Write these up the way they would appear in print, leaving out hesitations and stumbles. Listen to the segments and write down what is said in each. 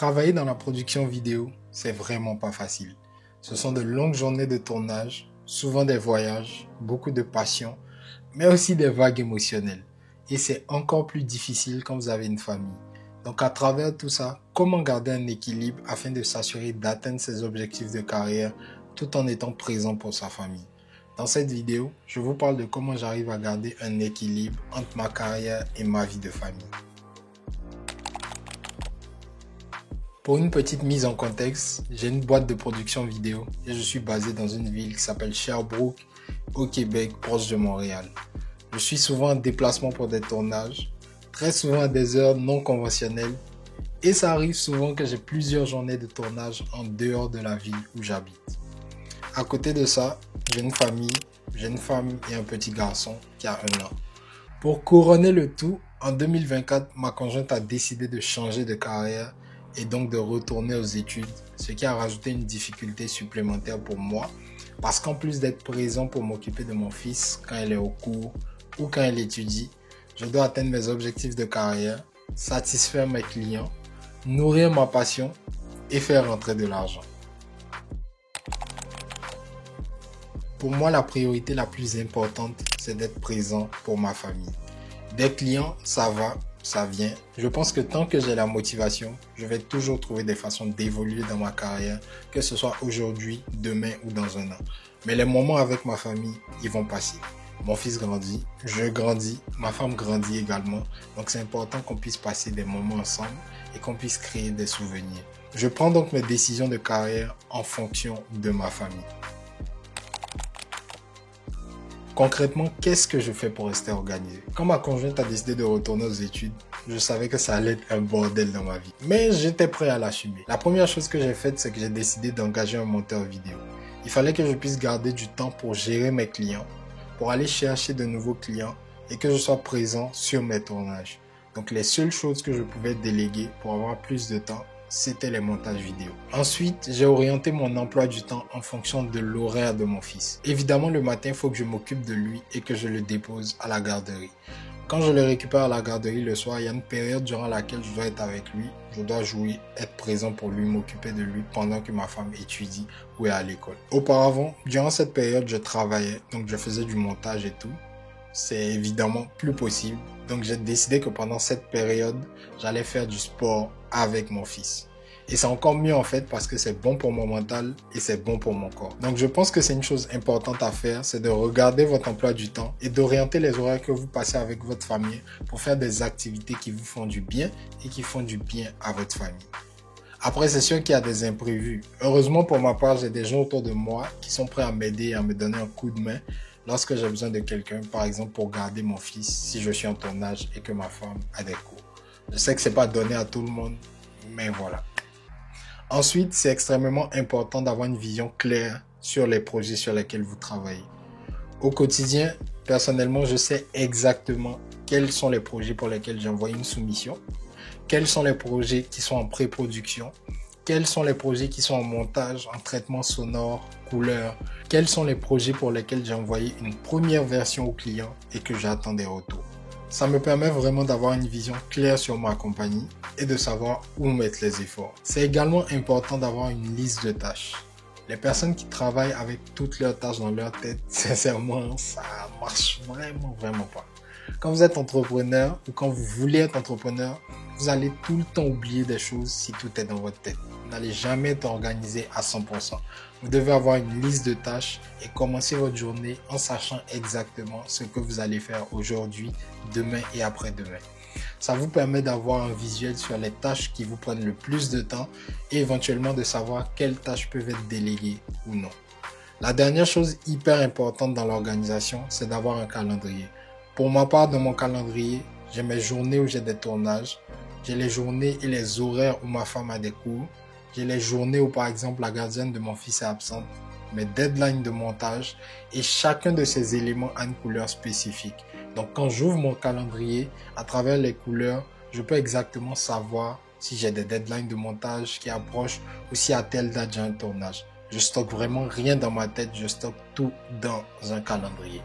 Travailler dans la production vidéo, c'est vraiment pas facile. Ce sont de longues journées de tournage, souvent des voyages, beaucoup de passion, mais aussi des vagues émotionnelles. Et c'est encore plus difficile quand vous avez une famille. Donc à travers tout ça, comment garder un équilibre afin de s'assurer d'atteindre ses objectifs de carrière tout en étant présent pour sa famille? Dans cette vidéo, je vous parle de comment j'arrive à garder un équilibre entre ma carrière et ma vie de famille. Pour une petite mise en contexte, j'ai une boîte de production vidéo et je suis basé dans une ville qui s'appelle Sherbrooke, au Québec, proche de Montréal. Je suis souvent en déplacement pour des tournages, très souvent à des heures non conventionnelles, et ça arrive souvent que j'ai plusieurs journées de tournage en dehors de la ville où j'habite. À côté de ça, j'ai une famille, j'ai une femme et un petit garçon qui a 1 an. Pour couronner le tout, en 2024, ma conjointe a décidé de changer de carrière et donc de retourner aux études, ce qui a rajouté une difficulté supplémentaire pour moi, parce qu'en plus d'être présent pour m'occuper de mon fils quand elle est au cours ou quand elle étudie, je dois atteindre mes objectifs de carrière, satisfaire mes clients, nourrir ma passion et faire rentrer de l'argent. Pour moi, la priorité la plus importante, c'est d'être présent pour ma famille. Des clients, ça va, ça vient. Je pense que tant que j'ai la motivation, je vais toujours trouver des façons d'évoluer dans ma carrière, que ce soit aujourd'hui, demain ou dans 1 an. Mais les moments avec ma famille, ils vont passer. Mon fils grandit, je grandis, ma femme grandit également. Donc c'est important qu'on puisse passer des moments ensemble et qu'on puisse créer des souvenirs. Je prends donc mes décisions de carrière en fonction de ma famille. Concrètement, qu'est-ce que je fais pour rester organisé? Quand ma conjointe a décidé de retourner aux études, je savais que ça allait être un bordel dans ma vie. Mais j'étais prêt à l'assumer. La première chose que j'ai faite, c'est que j'ai décidé d'engager un monteur vidéo. Il fallait que je puisse garder du temps pour gérer mes clients, pour aller chercher de nouveaux clients et que je sois présent sur mes tournages. Donc les seules choses que je pouvais déléguer pour avoir plus de temps, c'était les montages vidéo. Ensuite, j'ai orienté mon emploi du temps en fonction de l'horaire de mon fils. Évidemment, le matin, il faut que je m'occupe de lui et que je le dépose à la garderie. Quand je le récupère à la garderie le soir, il y a une période durant laquelle je dois être avec lui. Je dois jouer, être présent pour lui, m'occuper de lui pendant que ma femme étudie ou est à l'école. Auparavant, durant cette période, je travaillais, donc je faisais du montage et tout. C'est évidemment plus possible. Donc j'ai décidé que pendant cette période, j'allais faire du sport avec mon fils. Et c'est encore mieux en fait parce que c'est bon pour mon mental et c'est bon pour mon corps. Donc je pense que c'est une chose importante à faire, c'est de regarder votre emploi du temps et d'orienter les horaires que vous passez avec votre famille pour faire des activités qui vous font du bien et qui font du bien à votre famille. Après, c'est sûr qu'il y a des imprévus. Heureusement pour ma part, j'ai des gens autour de moi qui sont prêts à m'aider et à me donner un coup de main lorsque j'ai besoin de quelqu'un, par exemple pour garder mon fils si je suis en tournage et que ma femme a des cours. Je sais que c'est pas donné à tout le monde, mais voilà. Ensuite, c'est extrêmement important d'avoir une vision claire sur les projets sur lesquels vous travaillez. Au quotidien, personnellement, je sais exactement quels sont les projets pour lesquels j'envoie une soumission, quels sont les projets qui sont en pré-production, quels sont les projets qui sont en montage, en traitement sonore, couleur, quels sont les projets pour lesquels j'ai envoyé une première version au client et que j'attends des retours. Ça me permet vraiment d'avoir une vision claire sur ma compagnie et de savoir où mettre les efforts. C'est également important d'avoir une liste de tâches. Les personnes qui travaillent avec toutes leurs tâches dans leur tête, sincèrement, ça marche vraiment pas. Quand vous êtes entrepreneur ou quand vous voulez être entrepreneur, vous allez tout le temps oublier des choses si tout est dans votre tête. Vous n'allez jamais être organisé à 100%. Vous devez avoir une liste de tâches et commencer votre journée en sachant exactement ce que vous allez faire aujourd'hui, demain et après-demain. Ça vous permet d'avoir un visuel sur les tâches qui vous prennent le plus de temps et éventuellement de savoir quelles tâches peuvent être déléguées ou non. La dernière chose hyper importante dans l'organisation, c'est d'avoir un calendrier. Pour ma part, dans mon calendrier, j'ai mes journées où j'ai des tournages, j'ai les journées et les horaires où ma femme a des cours, j'ai les journées où par exemple la gardienne de mon fils est absente, mes deadlines de montage et chacun de ces éléments a une couleur spécifique. Donc quand j'ouvre mon calendrier, à travers les couleurs, je peux exactement savoir si j'ai des deadlines de montage qui approchent ou si à telle date j'ai un tournage. Je stocke vraiment rien dans ma tête, je stocke tout dans un calendrier.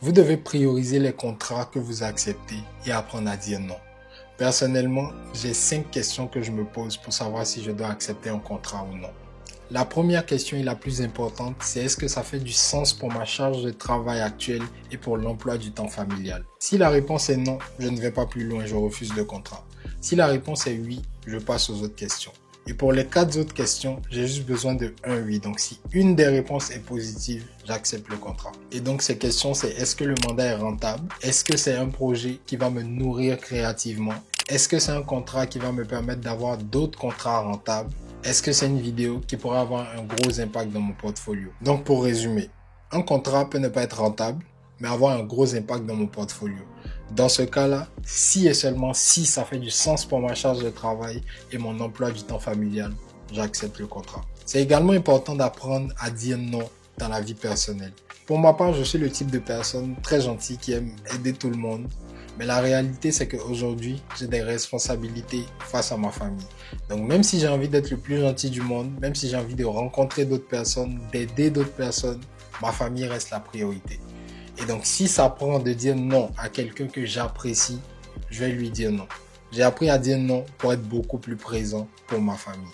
Vous devez prioriser les contrats que vous acceptez et apprendre à dire non. Personnellement, j'ai 5 questions que je me pose pour savoir si je dois accepter un contrat ou non. La première question et la plus importante, c'est est-ce que ça fait du sens pour ma charge de travail actuelle et pour l'emploi du temps familial? Si la réponse est non, je ne vais pas plus loin, je refuse le contrat. Si la réponse est oui, je passe aux autres questions. Et pour les 4 autres questions, j'ai juste besoin de un oui. Donc si une des réponses est positive, j'accepte le contrat. Et donc ces questions, c'est est-ce que le mandat est rentable? Est-ce que c'est un projet qui va me nourrir créativement? Est-ce que c'est un contrat qui va me permettre d'avoir d'autres contrats rentables? Est-ce que c'est une vidéo qui pourrait avoir un gros impact dans mon portfolio? Donc pour résumer, un contrat peut ne pas être rentable, mais avoir un gros impact dans mon portfolio. Dans ce cas-là, si et seulement si ça fait du sens pour ma charge de travail et mon emploi du temps familial, j'accepte le contrat. C'est également important d'apprendre à dire non dans la vie personnelle. Pour ma part, je suis le type de personne très gentille qui aime aider tout le monde. Mais la réalité, c'est qu'aujourd'hui, j'ai des responsabilités face à ma famille. Donc même si j'ai envie d'être le plus gentil du monde, même si j'ai envie de rencontrer d'autres personnes, d'aider d'autres personnes, ma famille reste la priorité. Et donc si ça prend de dire non à quelqu'un que j'apprécie, je vais lui dire non. J'ai appris à dire non pour être beaucoup plus présent pour ma famille.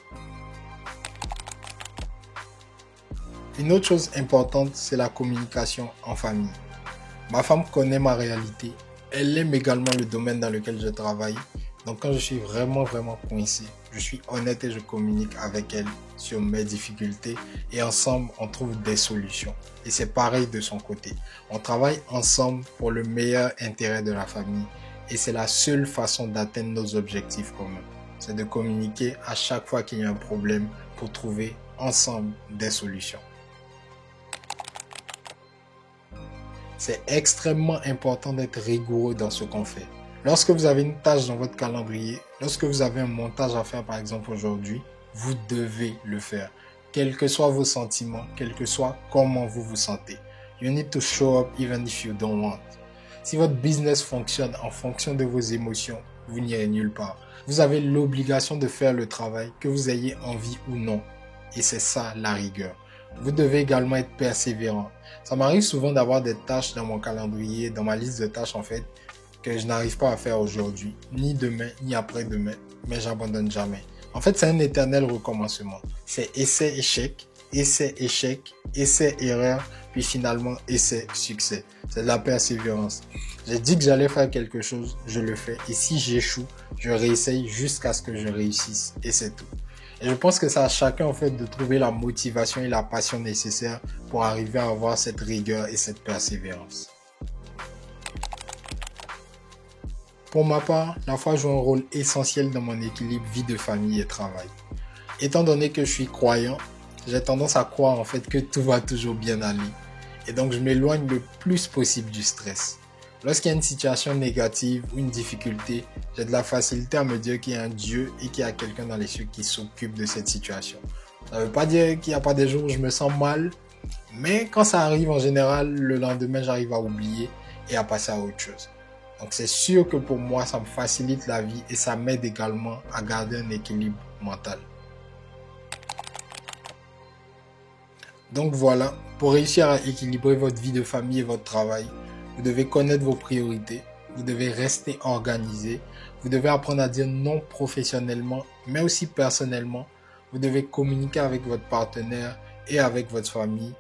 Une autre chose importante, c'est la communication en famille. Ma femme connaît ma réalité. Elle aime également le domaine dans lequel je travaille. Donc quand je suis vraiment coincé, je suis honnête et je communique avec elle sur mes difficultés. Et ensemble, on trouve des solutions. Et c'est pareil de son côté. On travaille ensemble pour le meilleur intérêt de la famille. Et c'est la seule façon d'atteindre nos objectifs communs. C'est de communiquer à chaque fois qu'il y a un problème pour trouver ensemble des solutions. C'est extrêmement important d'être rigoureux dans ce qu'on fait. Lorsque vous avez une tâche dans votre calendrier, lorsque vous avez un montage à faire par exemple aujourd'hui, vous devez le faire. Quels que soient vos sentiments, quel que soit comment vous vous sentez. You need to show up even if you don't want. Si votre business fonctionne en fonction de vos émotions, vous n'irez nulle part. Vous avez l'obligation de faire le travail, que vous ayez envie ou non. Et c'est ça la rigueur. Vous devez également être persévérant. Ça m'arrive souvent d'avoir des tâches dans mon calendrier, dans ma liste de tâches en fait, que je n'arrive pas à faire aujourd'hui, ni demain, ni après-demain, mais j'abandonne jamais. En fait, c'est un éternel recommencement. C'est essai, échec, essai, échec, essai, erreur, puis finalement essai, succès. C'est de la persévérance. J'ai dit que j'allais faire quelque chose, je le fais. Et si j'échoue, je réessaye jusqu'à ce que je réussisse. Et c'est tout. Et je pense que c'est à chacun en fait de trouver la motivation et la passion nécessaires pour arriver à avoir cette rigueur et cette persévérance. Pour ma part, la foi joue un rôle essentiel dans mon équilibre vie de famille et travail. Étant donné que je suis croyant, j'ai tendance à croire en fait que tout va toujours bien aller. Et donc je m'éloigne le plus possible du stress. Lorsqu'il y a une situation négative ou une difficulté, j'ai de la facilité à me dire qu'il y a un Dieu et qu'il y a quelqu'un dans les cieux qui s'occupe de cette situation. Ça ne veut pas dire qu'il n'y a pas des jours où je me sens mal, mais quand ça arrive en général, le lendemain j'arrive à oublier et à passer à autre chose. Donc c'est sûr que pour moi, ça me facilite la vie et ça m'aide également à garder un équilibre mental. Donc voilà, pour réussir à équilibrer votre vie de famille et votre travail, vous devez connaître vos priorités, vous devez rester organisé, vous devez apprendre à dire non professionnellement, mais aussi personnellement. Vous devez communiquer avec votre partenaire et avec votre famille.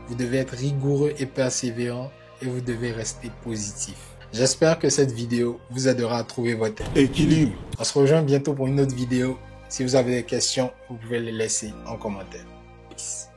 Vous devez être rigoureux et persévérant et vous devez rester positif. J'espère que cette vidéo vous aidera à trouver votre équilibre. On se rejoint bientôt pour une autre vidéo. Si vous avez des questions, vous pouvez les laisser en commentaire. Peace.